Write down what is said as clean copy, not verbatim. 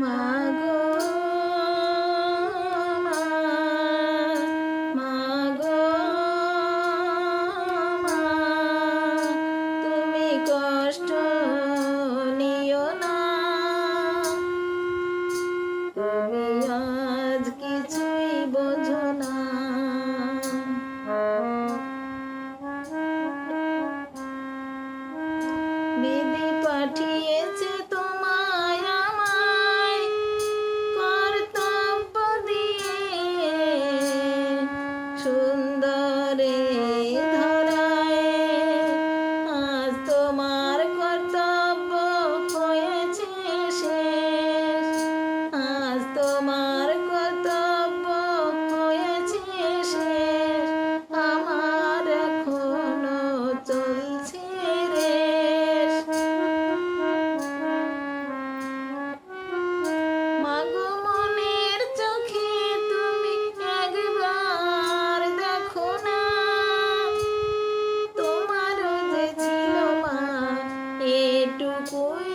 মাগো মা, মাগো মা, তুমি কষ্ট নিও না, তুমি আজ কিছুই বোঝো না। বিধি পাঠিয়েছে তোমায় আমায় কর্তব্য দিয়ে, সুন্দরে ধরায় আজ তোমার কর্তব্য হয়েছে শেষ, আজ তোমার কর্তব্য হয়েছে শেষ, আমার এখনো চলছে রেশ। মাগো মনের চোখে তুমি একবার দেখো না, তোমার যে ছিল মা এটুকুই